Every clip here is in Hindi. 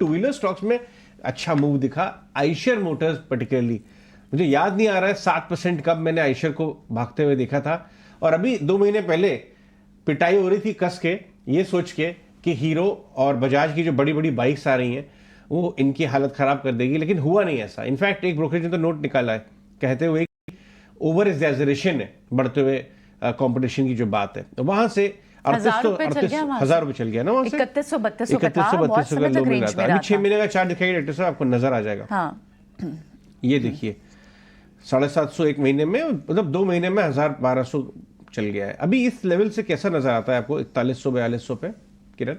टू व्हीलर स्टॉक्स में अच्छा मूव दिखा, आइशर मोटर्स पर्टिकुलरली। मुझे याद नहीं आ रहा है 7% कब मैंने आइशर को भागते हुए देखा था। और अभी 2 महीने पहले पिटाई हो रही थी कस के, ये सोच के कि हीरो और बजाज की जो बड़ी बड़ी बाइक्स आ रही हैं वो इनकी हालत खराब कर देगी, लेकिन हुआ नहीं ऐसा। इनफैक्ट एक ब्रोकरेज ने तो नोट निकाला है कहते हुए ओवर एग्जैजरेशन है बढ़ते हुए कंपटीशन की जो बात है। तो वहां से 38,000 रुपए चल गया ना, वहां से 3100-3200 3100-3200 का लो मिल रहा था। अभी 6 महीने का चार्ट दिखाइए डॉक्टर साहब, आपको नजर आ जाएगा। हाँ। ये देखिए 750 एक महीने में, मतलब 2 महीने में 1200 चल गया है। अभी इस लेवल से कैसा नजर आता है आपको 4100-4200 पे किरण?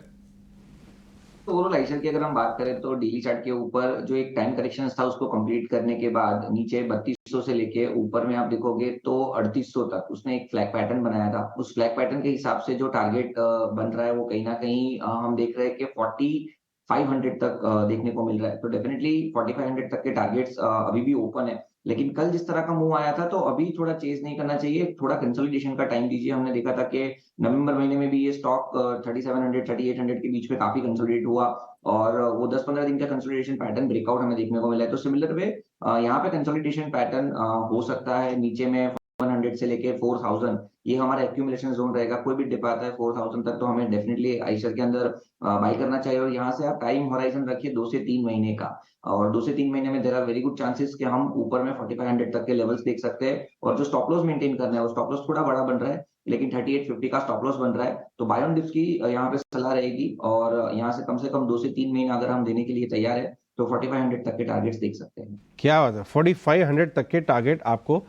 तो ओवरऑल आइशर की अगर हम बात करें तो डेली चार्ट के ऊपर जो एक टाइम करेक्शन था उसको कंप्लीट करने के बाद नीचे 3200 से लेके ऊपर में आप देखोगे तो 3800 तक उसने एक फ्लैग पैटर्न बनाया था। उस फ्लैग पैटर्न के हिसाब से जो टारगेट बन रहा है वो कहीं ना कहीं हम देख रहे हैं कि 4500 तक देखने को मिल रहा है। तो डेफिनेटली 4500 तक के टारगेट्स अभी भी ओपन है। लेकिन कल जिस तरह का मूव आया था तो अभी थोड़ा चेज नहीं करना चाहिए, थोड़ा कंसोलिडेशन का टाइम दीजिए। हमने देखा था कि नवंबर महीने में भी ये स्टॉक 3700 3800 के बीच में काफी कंसोलिडेट हुआ और वो 10-15 दिन का कंसोलिडेशन पैटर्न ब्रेकआउट हमें देखने को मिला है। तो सिमिलर वे यहाँ पे कंसोलिडेशन पैटर्न हो सकता है नीचे में 100 से लेके 4000, ये हमारा एक्यूमुलेशन जोन रहेगा। कोई भी डिप आता है 4000 तक तो हमें डेफिनेटली आइशर के अंदर बाई करना चाहिए। और यहाँ से आप टाइम होराइजन रखिए 2 से 3 महीने का, और 2 से 3 महीने में there are very good chances कि हम ऊपर में 4500 तक के लेवल्स देख सकते हैं। और जो स्टॉप लॉस मेंटेन करना है वो स्टॉप लॉस थोड़ा बड़ा बन रहा है, लेकिन 3850 का स्टॉप लॉस बन रहा है। तो बाय ऑन डिप्स की यहाँ पे सलाह रहेगी, और यहाँ से कम 2 से 3 महीने अगर हम देने के लिए तैयार है तो 4500 तक के टारगेट्स देख सकते हैं। क्या बात है, 4500 तक के टारगेट आपको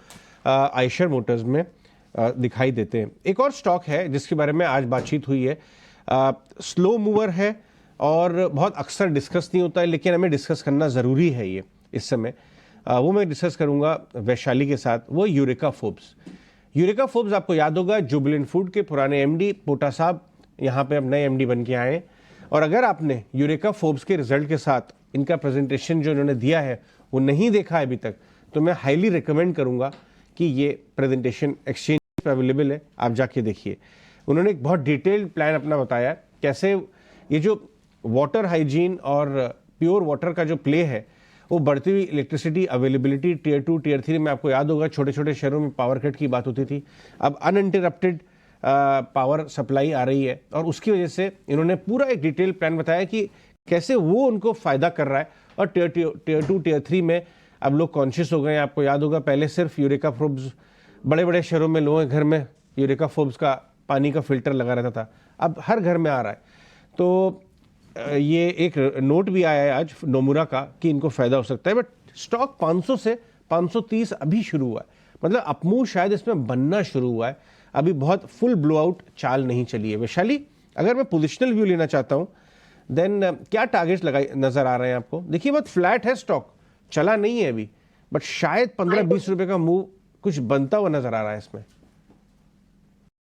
आइशर मोटर्स में दिखाई देते हैं। एक और स्टॉक है जिसके बारे में आज बातचीत हुई है, स्लो मूवर है और बहुत अक्सर डिस्कस नहीं होता है, लेकिन हमें डिस्कस करना ज़रूरी है ये इस समय। वो मैं डिस्कस करूंगा वैशाली के साथ, वो यूरेका फोर्ब्स। यूरेका फोर्ब्स आपको याद होगा जुबिलेंट फूड के पुराने एमडी पोटा साहब यहाँ पे अब नए एमडी बन के आए हैं। और अगर आपने यूरेका फोर्ब्स के रिजल्ट के साथ इनका प्रेजेंटेशन जो इन्होंने दिया है वो नहीं देखा है अभी तक, तो मैं हाईली रिकमेंड करूंगा कि ये प्रेजेंटेशन एक्सचेंज पे अवेलेबल है, आप जाके देखिए। उन्होंने एक बहुत डिटेल्ड प्लान अपना बताया कैसे ये जो वाटर हाइजीन और प्योर वाटर का जो प्ले है वो बढ़ती हुई इलेक्ट्रिसिटी अवेलेबिलिटी टियर 2 टियर 3 में, आपको याद होगा छोटे छोटे शहरों में पावर कट की बात होती थी, अब अनइंटरप्टेड पावर सप्लाई आ रही है। और उसकी वजह से इन्होंने पूरा एक डिटेल प्लान बताया कि कैसे वो उनको फ़ायदा कर रहा है। और टियर 2 टियर 3 में अब लोग कॉन्शियस हो गए हैं। आपको याद होगा पहले सिर्फ यूरेका फोर्ब्स बड़े बड़े शहरों में लोगों के घर में यूरेका फोर्ब्स का पानी का फिल्टर लगा रहता था, अब हर घर में आ रहा है। तो ये एक नोट भी आया है आज नोमुरा का कि इनको फ़ायदा हो सकता है। बट स्टॉक 500 से 530 अभी शुरू हुआ है, मतलब अपमूव शायद इसमें बनना शुरू हुआ है, अभी बहुत फुल ब्लो आउट चाल नहीं चली है। वैशाली, अगर मैं पोजिशनल व्यू लेना चाहता हूँ देन क्या टारगेट्स लगाए नजर आ रहे हैं आपको? देखिए बहुत फ्लैट है स्टॉक, चला नहीं है अभी, बट शायद 15-20 रुपए का मूव कुछ बनता हुआ नजर आ रहा है इसमें।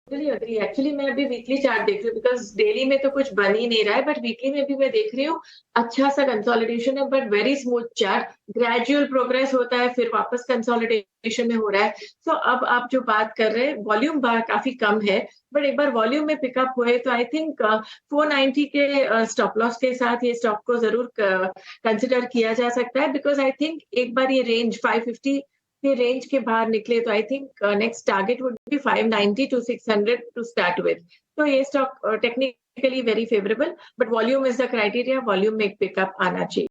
एक्चुअली मैं अभी वीकली चार्ट देख रही हूँ, बिकॉज डेली में तो कुछ बन ही नहीं रहा है, बट वीकली में भी मैं देख रही हूँ अच्छा सा कंसोलिडेशन है, but very smooth chart, gradual progress होता है फिर वापस कंसोलिडेशन में हो रहा है। सो अब आप जो बात कर रहे हैं वॉल्यूम बार काफी कम है, बट एक बार वॉल्यूम में पिकअप हुए तो आई थिंक 490 के स्टॉप लॉस के साथ ये स्टॉक को जरूर कंसिडर किया जा सकता है। बिकॉज आई थिंक एक बार ये रेंज 550 के रेंज के बाहर निकले तो I think next target would be 590 to 600 to start with. तो ये stock technically very favourable, but volume is the criteria, volume में एक पिकअप आना चाहिए।